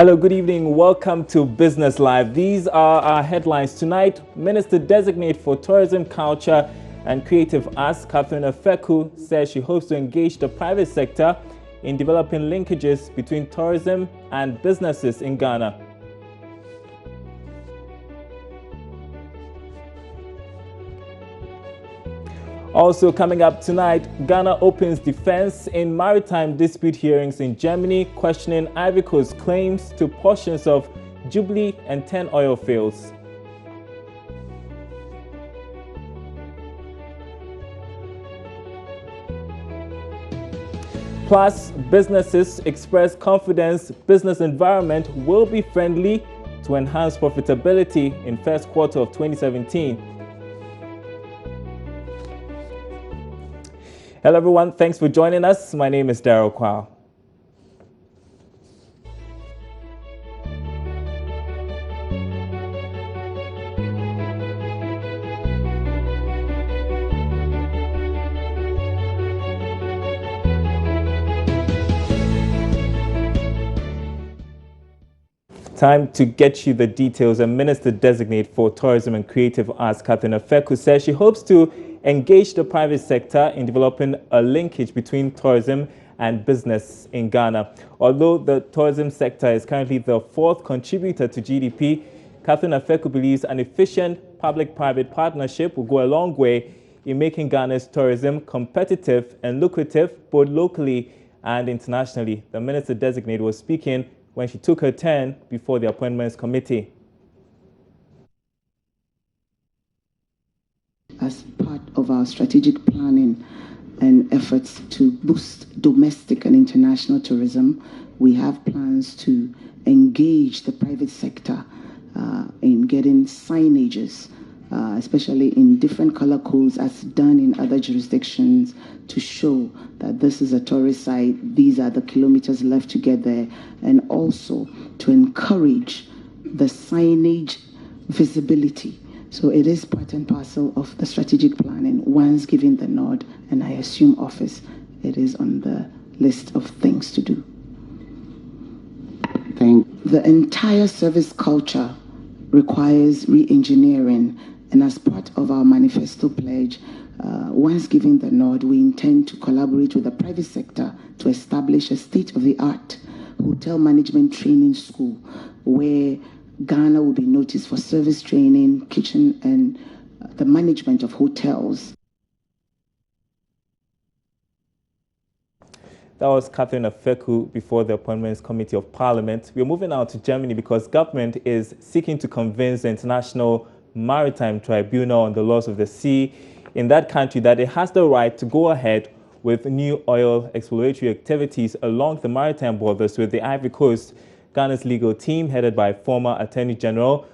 Hello, good evening. Welcome to Business Live. These are our headlines tonight. Minister Designate for Tourism, Culture and Creative Arts, Catherine Afeku, says she hopes to engage the private sector in developing linkages between tourism and businesses in Ghana. Also coming up tonight, Ghana opens defense in maritime dispute hearings in Germany, questioning Ivory Coast's claims to portions of Jubilee and 10 oil fields. Plus, businesses express confidence business environment will be friendly to enhance profitability in first quarter of 2017. Hello everyone, thanks for joining us. My name is Daryl Kwao. Time to get you the details. And Minister Designate for Tourism and Creative Arts, Catherine Afeku, says she hopes to engage the private sector in developing a linkage between tourism and business in Ghana. Although the tourism sector is currently the fourth contributor to GDP, Catherine Afeku believes an efficient public-private partnership will go a long way in making Ghana's tourism competitive and lucrative both locally and internationally. The Minister Designate was speaking when she took her turn before the Appointments Committee. As part of our strategic planning and efforts to boost domestic and international tourism, we have plans to engage the private sector in getting signages, especially in different color codes as done in other jurisdictions, to show that this is a tourist site, these are the kilometers left to get there, and also to encourage the signage visibility. So it is part and parcel of the strategic planning. Once given the nod and I assume office, it is on the list of things to do. The entire service culture requires re-engineering, and as part of our manifesto pledge, once given the nod, we intend to collaborate with the private sector to establish a state-of-the-art hotel management training school where Ghana will be noticed for service training, kitchen, and the management of hotels. That was Catherine Afeku before the Appointments Committee of Parliament. We're moving now to Germany because government is seeking to convince the International Maritime Tribunal on the laws of the sea in that country that it has the right to go ahead with new oil exploratory activities along the maritime borders with the Ivory Coast. Ghana's legal team, headed by former Attorney General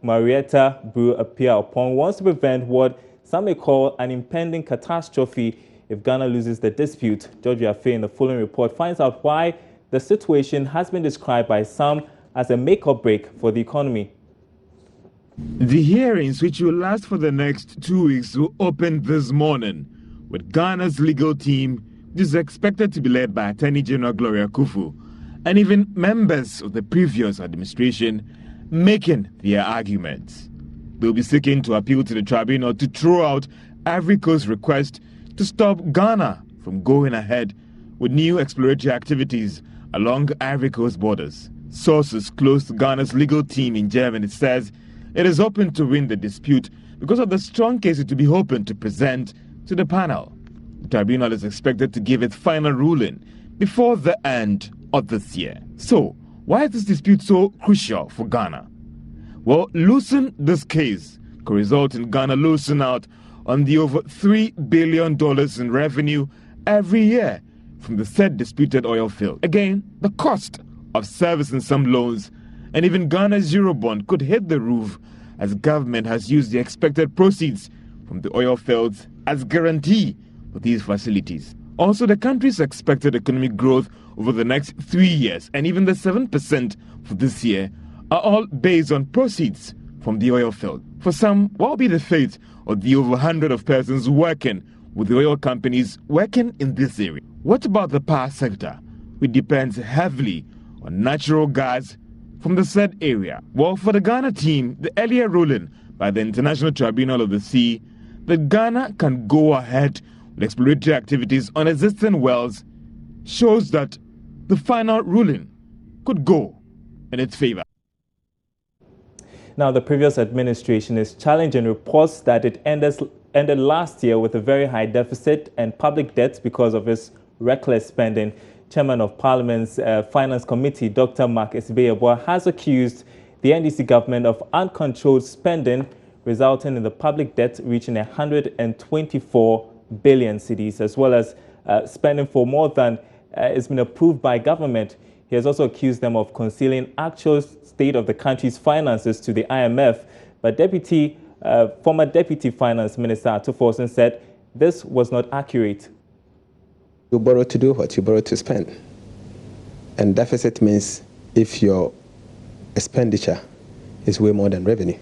Marietta Bru-Apia-Opong, wants to prevent what some may call an impending catastrophe if Ghana loses the dispute. George Afe in the following report finds out why the situation has been described by some as a make or break for the economy. The hearings, which will last for the next 2 weeks, will open this morning with Ghana's legal team, which is expected to be led by Attorney General Gloria Kufu, and even members of the previous administration making their arguments. They'll be seeking to appeal to the tribunal to throw out Ivory Coast's request to stop Ghana from going ahead with new exploratory activities along Ivory Coast borders. Sources close to Ghana's legal team in Germany says it is hoping to win the dispute because of the strong case it will be hoping to present to the panel. The tribunal is expected to give its final ruling before the end of this year. So, why is this dispute so crucial for Ghana? Well, losing this case could result in Ghana losing out on the over $3 billion in revenue every year from the said disputed oil field. Again, the cost of servicing some loans and even Ghana's Eurobond could hit the roof as government has used the expected proceeds from the oil fields as guarantee for these facilities. Also, the country's expected economic growth over the next 3 years and even the 7% for this year are all based on proceeds from the oil field. For some, what will be the fate of the over 100 of persons working with the oil companies working in this area? What about the power sector, which depends heavily on natural gas from the said area. Well, for the Ghana team, the earlier ruling by the International Tribunal of the Sea that Ghana can go ahead with exploratory activities on existing wells shows that the final ruling could go in its favor. Now, the previous administration is challenging reports that it ended last year with a very high deficit and public debt because of its reckless spending. Chairman of Parliament's Finance Committee, Dr. Mark Esibeyeboah, has accused the NDC government of uncontrolled spending, resulting in the public debt reaching 124 billion cedis, as well as spending for more than has been approved by government. He has also accused them of concealing actual state of the country's finances to the IMF. But former Deputy Finance Minister Ato Forson said this was not accurate. You borrow to do what? You borrow to spend. And deficit means if your expenditure is way more than revenue.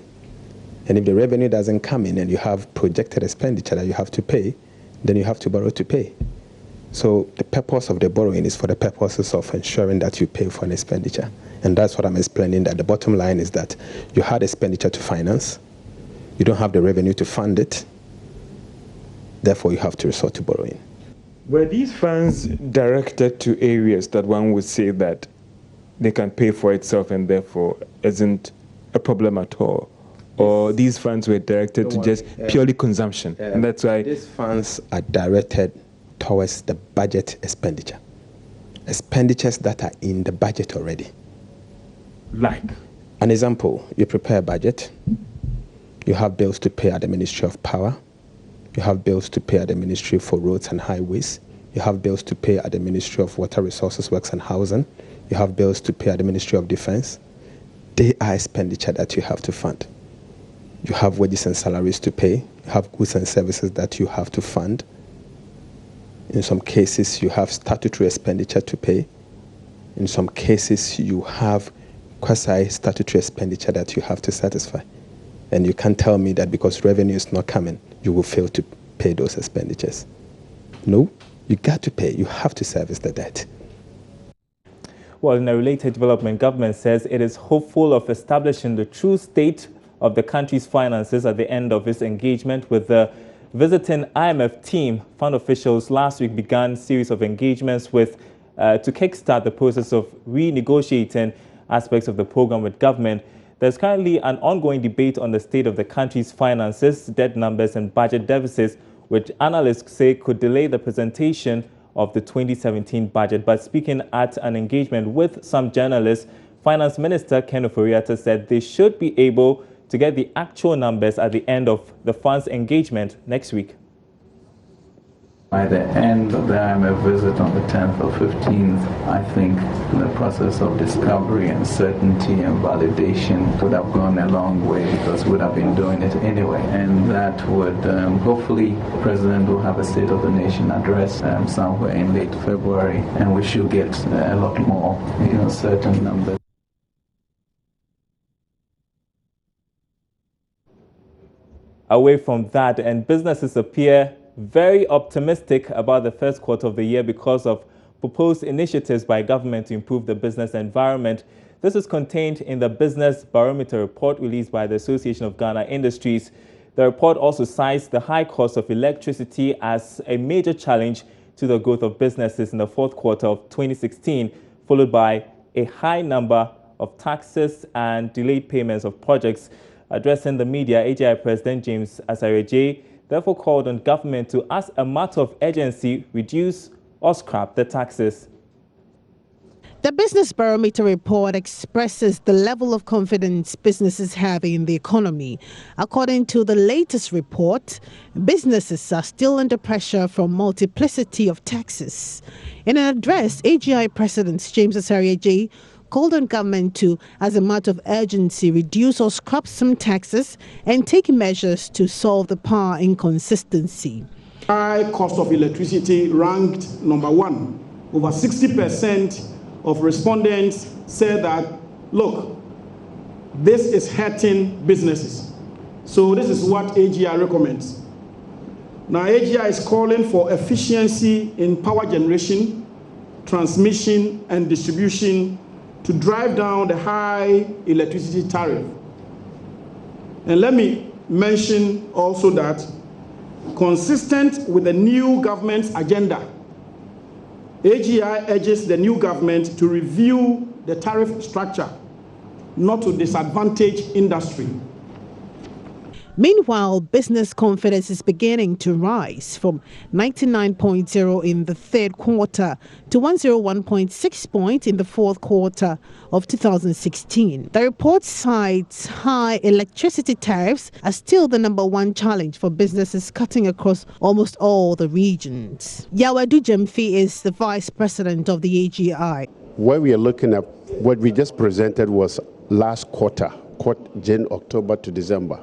And if the revenue doesn't come in and you have projected expenditure that you have to pay, then you have to borrow to pay. So the purpose of the borrowing is for the purposes of ensuring that you pay for an expenditure. And that's what I'm explaining, that the bottom line is that you had expenditure to finance, you don't have the revenue to fund it, therefore you have to resort to borrowing. Were these funds directed to areas that one would say that they can pay for itself and therefore isn't a problem at all? Or these funds were directed to just purely consumption? And that's why these funds are directed towards the budget expenditure. Expenditures that are in the budget already. Like? An example, you prepare a budget, you have bills to pay at the Ministry of Power, you have bills to pay at the Ministry for Roads and Highways, you have bills to pay at the Ministry of Water Resources, Works and Housing, you have bills to pay at the Ministry of Defense. They are expenditure that you have to fund. You have wages and salaries to pay, you have goods and services that you have to fund. In some cases, you have statutory expenditure to pay. In some cases, you have quasi-statutory expenditure that you have to satisfy. And you can't tell me that because revenue is not coming, you will fail to pay those expenditures. No, you got to pay. You have to service the debt. Well, in a related development, government says it is hopeful of establishing the true state of the country's finances at the end of its engagement with the visiting IMF team. Fund officials last week began a series of engagements to kickstart the process of renegotiating aspects of the program with government. There's currently an ongoing debate on the state of the country's finances, debt numbers and budget deficits, which analysts say could delay the presentation of the 2017 budget. But speaking at an engagement with some journalists, Finance Minister Ken Ofori-Atta said they should be able to get the actual numbers at the end of the fund's engagement next week. By the end of the IMF visit on the 10th or 15th, I think the process of discovery and certainty and validation would have gone a long way because we would have been doing it anyway. And that would, hopefully, the President will have a State of the Nation address somewhere in late February, and we should get a lot more, certain numbers. Away from that, and businesses appear very optimistic about the first quarter of the year because of proposed initiatives by government to improve the business environment. This is contained in the Business Barometer report released by the Association of Ghana Industries. The report also cites the high cost of electricity as a major challenge to the growth of businesses in the fourth quarter of 2016, followed by a high number of taxes and delayed payments of projects. Addressing the media, AGI President James Asare-Jay therefore called on government to, as a matter of urgency, reduce or scrap the taxes. The Business Barometer report expresses the level of confidence businesses have in the economy. According to the latest report, businesses are still under pressure from multiplicity of taxes. In an address, AGI President James Asare-Jay called on government to, as a matter of urgency, reduce or scrap some taxes and take measures to solve the power inconsistency. High cost of electricity ranked number one. Over 60% of respondents said that, look, this is hurting businesses. So this is what AGI recommends. Now AGI is calling for efficiency in power generation, transmission and distribution to drive down the high electricity tariff. And let me mention also that, consistent with the new government's agenda, AGI urges the new government to review the tariff structure, not to disadvantage industry. Meanwhile, business confidence is beginning to rise from 99.0 in the third quarter to 101.6 points in the fourth quarter of 2016. The report cites high electricity tariffs as still the #1 challenge for businesses cutting across almost all the regions. Yawedu Jemfi is the vice president of the AGI. Where we are looking at, what we just presented was last quarter, January, October to December.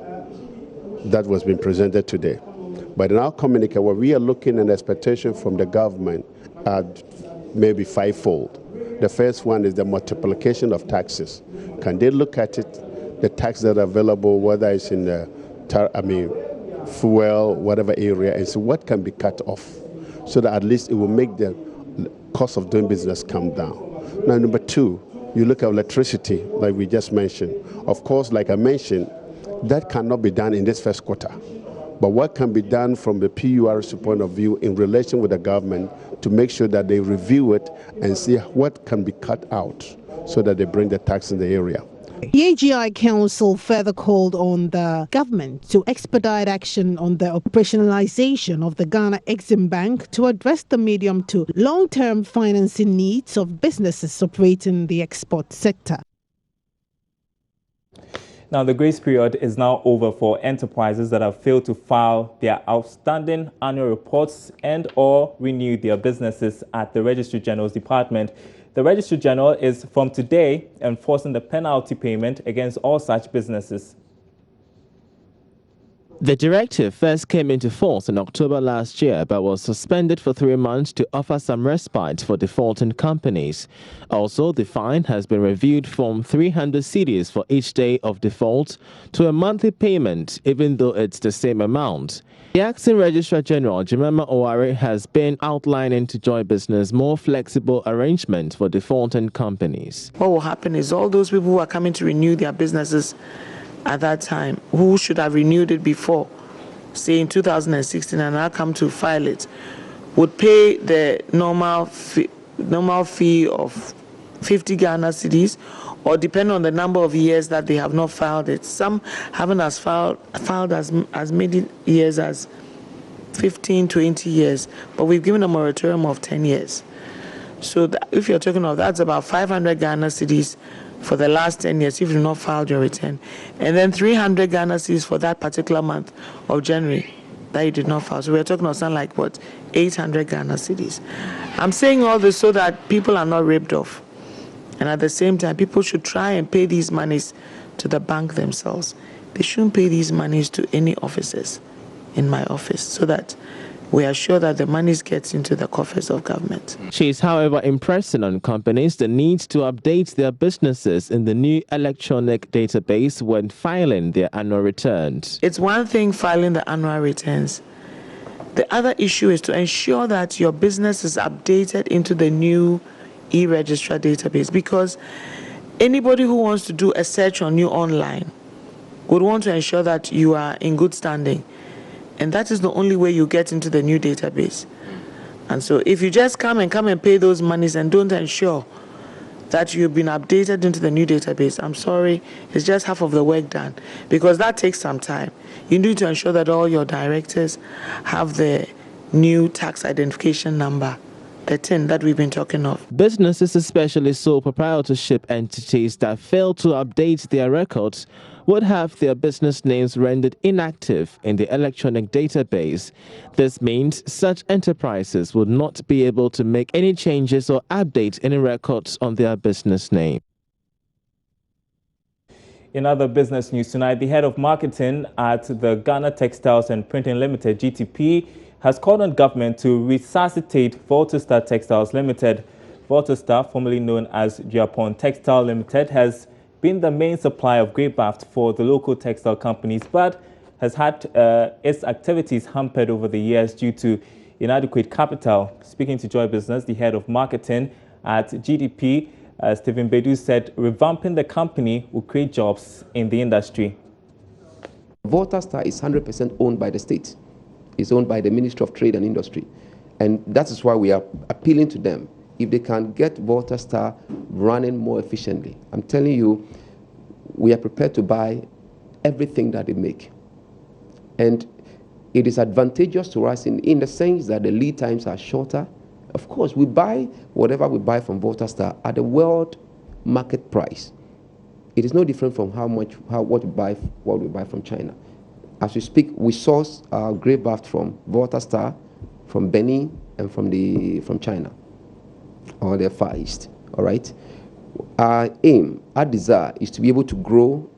That was being presented today. But in our communique, what we are looking at expectation from the government are maybe fivefold. The first one is the multiplication of taxes. Can they look at it, the taxes that are available, whether it's in the fuel, whatever area, and see what can be cut off, so that at least it will make the cost of doing business come down. Now, number two, you look at electricity, like we just mentioned. Of course, like I mentioned, that cannot be done in this first quarter. But what can be done from the PUR's point of view in relation with the government to make sure that they review it and see what can be cut out so that they bring the tax in the area. The AGI Council further called on the government to expedite action on the operationalization of the Ghana Exim Bank to address the medium to long-term financing needs of businesses operating in the export sector. Now, the grace period is now over for enterprises that have failed to file their outstanding annual reports and or renew their businesses at the Registrar General's Department. The Registrar General is from today enforcing the penalty payment against all such businesses. The directive first came into force in October last year but was suspended for 3 months to offer some respite for defaulting companies. Also, the fine has been reviewed from 300 cedis for each day of default to a monthly payment, even though it's the same amount. The acting Registrar General, Jemima Owari, has been outlining to Joy Business more flexible arrangements for defaulting companies. What will happen is all those people who are coming to renew their businesses at that time, who should have renewed it before, say in 2016, and now come to file it, would pay the normal fee of 50 Ghana cedis, or depending on the number of years that they have not filed it. Some haven't filed as many years as 15, 20 years, but we've given a moratorium of 10 years. So if you're talking of, that's about 500 Ghana cedis for the last 10 years if you've not filed your return, and then 300 Ghana cedis for that particular month of January that you did not file. So we're talking of something like, what, 800 Ghana cedis. I'm saying all this so that people are not ripped off, and at the same time people should try and pay these monies to the bank themselves. They shouldn't pay these monies to any officers in my office, so that we are sure that the money gets into the coffers of government. She is, however, impressing on companies the need to update their businesses in the new electronic database when filing their annual returns. It's one thing filing the annual returns. The other issue is to ensure that your business is updated into the new e-registrar database, because anybody who wants to do a search on you online would want to ensure that you are in good standing. And that is the only way you get into the new database. And so if you just come and pay those monies and don't ensure that you've been updated into the new database, I'm sorry, it's just half of the work done, because that takes some time. You need to ensure that all your directors have the new tax identification number, the TIN that we've been talking of. Businesses, especially sole proprietorship entities that fail to update their records, would have their business names rendered inactive in the electronic database. This means such enterprises would not be able to make any changes or update any records on their business name. In other business news tonight, the head of marketing at the Ghana Textiles and Printing Limited, GTP, has called on government to resuscitate Voltostar Textiles Limited. Voltostar, formerly known as Japan Textile Limited, has been the main supplier of grey baft for the local textile companies, but has had its activities hampered over the years due to inadequate capital. Speaking to Joy Business, the head of marketing at GDP Stephen Bedu said revamping the company will create jobs in the industry. Voltastar is 100% owned by the state. It's owned by the Ministry of Trade and Industry. And that is why we are appealing to them. If they can get Voltastar running more efficiently, I'm telling you, we are prepared to buy everything that they make. And it is advantageous to us in the sense that the lead times are shorter. Of course, we buy whatever we buy from Voltastar at the world market price. It is no different from what we buy from China. As we speak, we source our grey bath from Voltastar, from Benin, and from China, or the Far East. All right. Our aim, our desire, is to be able to grow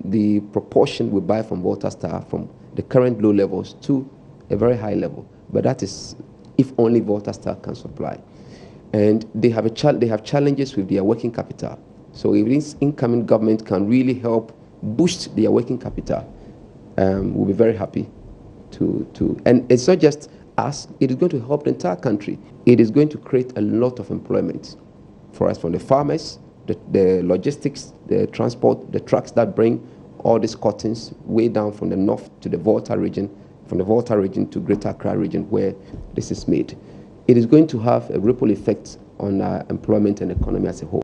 the proportion we buy from Voltastar from the current low levels to a very high level. But that is if only Voltastar can supply. And they have challenges with their working capital. So if this incoming government can really help boost their working capital, we'll be very happy and it's not just us, it is going to help the entire country. It is going to create a lot of employment for us, from the farmers, the logistics, the transport, the trucks that bring all these cottons way down from the north to the Volta region, from the Volta region to Greater Accra region where this is made. It is going to have a ripple effect on our employment and economy as a whole.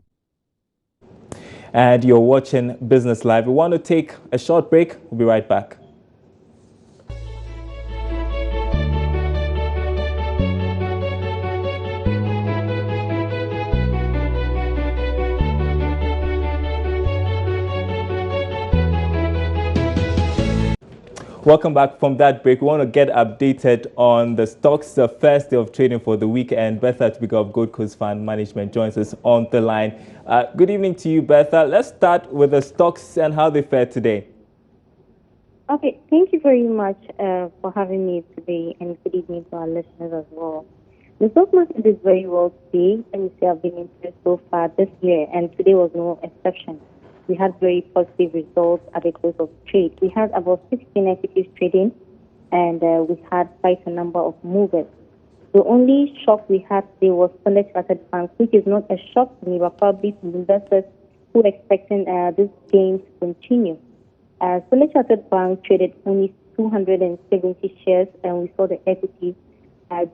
And you're watching Business Live. We want to take a short break. We'll be right back. Welcome back from that break. We want to get updated on the stocks, the first day of trading for the weekend. Bertha Tubika of Gold Coast Fund Management joins us on the line. Good evening to you, Bertha. Let's start with the stocks and how they fared today. Okay, thank you very much for having me today, and good evening to our listeners as well. The stock market is very well today, and we see I've been impressed so far this year, and today was no exception. We had very positive results at the close of trade. We had about 16 equities trading, and we had quite a number of movers. The only shock we had today was Standard Chartered Bank, which is not a shock to me, but probably to investors who are expecting this gain to continue. Standard Chartered Bank traded only 270 shares, and we saw the equity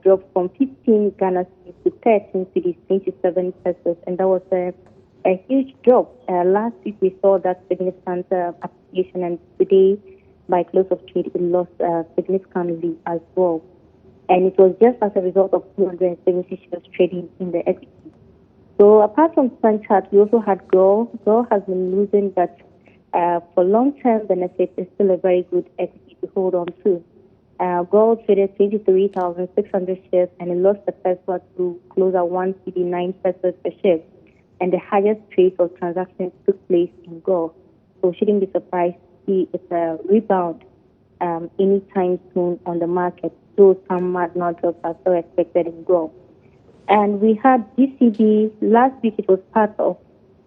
drop from 15 Ghana cedis to 13 cedis, 27 pesos, and that was a huge drop. Last week we saw that significant appreciation, and today, by close of trade, it lost significantly as well. And it was just as a result of 270 shares trading in the equity. So apart from Sunchart, we also had Grow. Grow has been losing, but for long-term benefit, it's still a very good equity to hold on to. Gold traded 23,600 shares, and it lost the first one to close at 159 pesos per share. And the highest trade of transactions took place in gold. So shouldn't be surprised to see it's a rebound anytime soon on the market. Though some marginal drops are still expected in gold. And we had GCB. Last week it was part of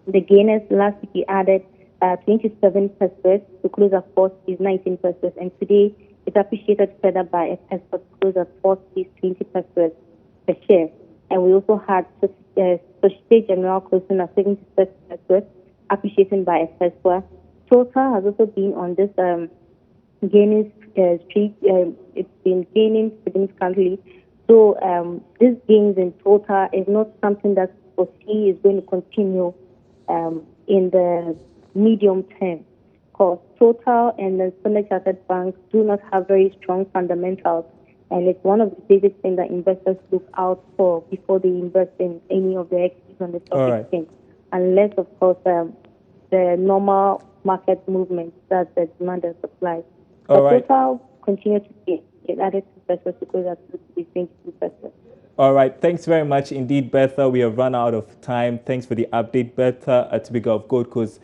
the gainers. Last week we added 27 pesos to close at 19 pesos. And today it appreciated further by a peso to close at 20 pesos per share. And we also had Societe Generale closing at 76 pesos, appreciating by a peso. Total has also been on this gaining streak. It's been gaining significantly. So these gains in total is not something that we foresee is going to continue in the medium term. Because Total and the Standard Chartered Bank do not have very strong fundamentals. And it's one of the basic things that investors look out for before they invest in any of the equities on the stock exchange. Unless, of course, the normal market movements, that's the demand and supply. But Total continue to be added to pesos because that's 22 pesos. All right. Thanks very much indeed, Bertha. We have run out of time. Thanks for the update, Bertha Tubika of Gold Coast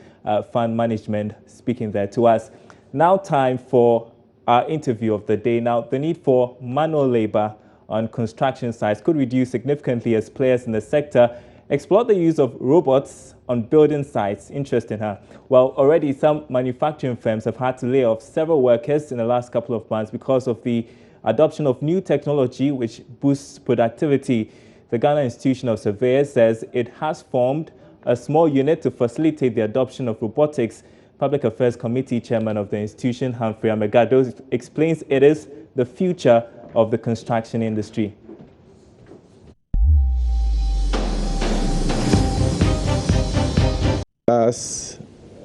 Fund Management speaking there to us. Now time for our interview of the day. Now, the need for manual labor on construction sites could reduce significantly as players in the sector explore the use of robots on building sites. Interesting, huh? Well, already some manufacturing firms have had to lay off several workers in the last couple of months because of the adoption of new technology which boosts productivity. The Ghana Institution of Surveyors says it has formed a small unit to facilitate the adoption of robotics. Public Affairs Committee Chairman of the institution, Humphrey Amegado, explains it is the future of the construction industry. Last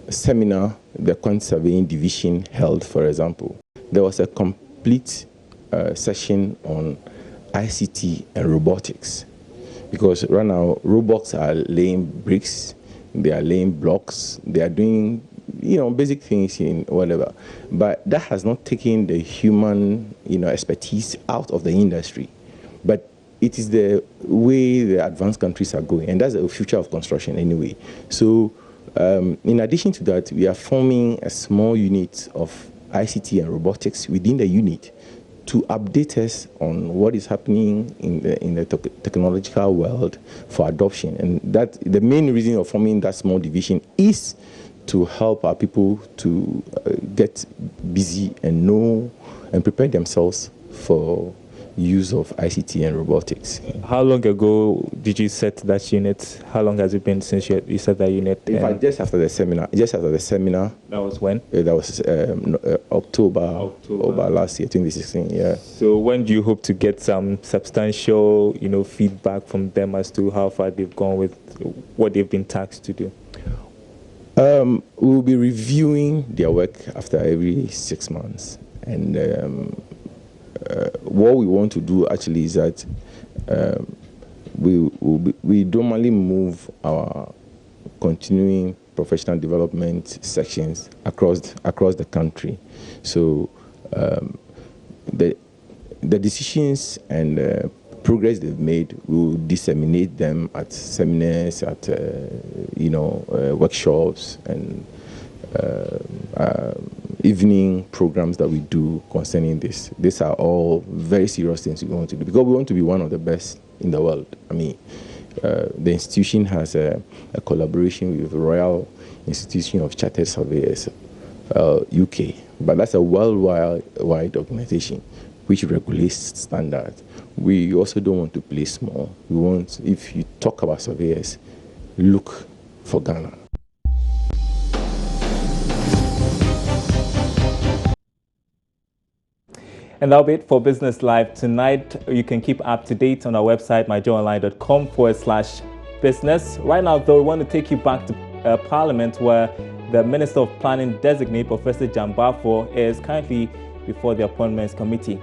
seminar the quantity surveying division held, for example, there was a complete session on ICT and robotics, because right now robots are laying bricks, they are laying blocks, they are doing basic things in whatever, but that has not taken the human expertise out of the industry. But it is the way the advanced countries are going, and that's the future of construction anyway. So in addition to that, we are forming a small unit of ICT and robotics within the unit to update us on what is happening in the technological world for adoption. And that the main reason of forming that small division is to help our people to get busy and know and prepare themselves for use of ICT and robotics. How long ago did you set that unit? How long has it been since you set that unit? In fact, just after the seminar. That was when? That was October last year, 2016. Yeah. So when do you hope to get some substantial, feedback from them as to how far they've gone with what they've been tasked to do? We'll be reviewing their work after every 6 months, and what we want to do actually is that we normally move our continuing professional development sections across the country. So the decisions and progress they've made, we'll disseminate them at seminars, at workshops, and evening programs that we do concerning this. These are all very serious things we want to do, because we want to be one of the best in the world. I mean, the institution has a collaboration with the Royal Institution of Chartered Surveyors, UK, but that's a worldwide organization which regulates standards. We also don't want to play small. We want, if you talk about surveyors, look for Ghana. And that'll be it for Business Live tonight. You can keep up to date on our website, myjoyonline.com/business. Right now, though, we want to take you back to Parliament, where the Minister of Planning designate, Professor Jambafo, is currently before the Appointments Committee.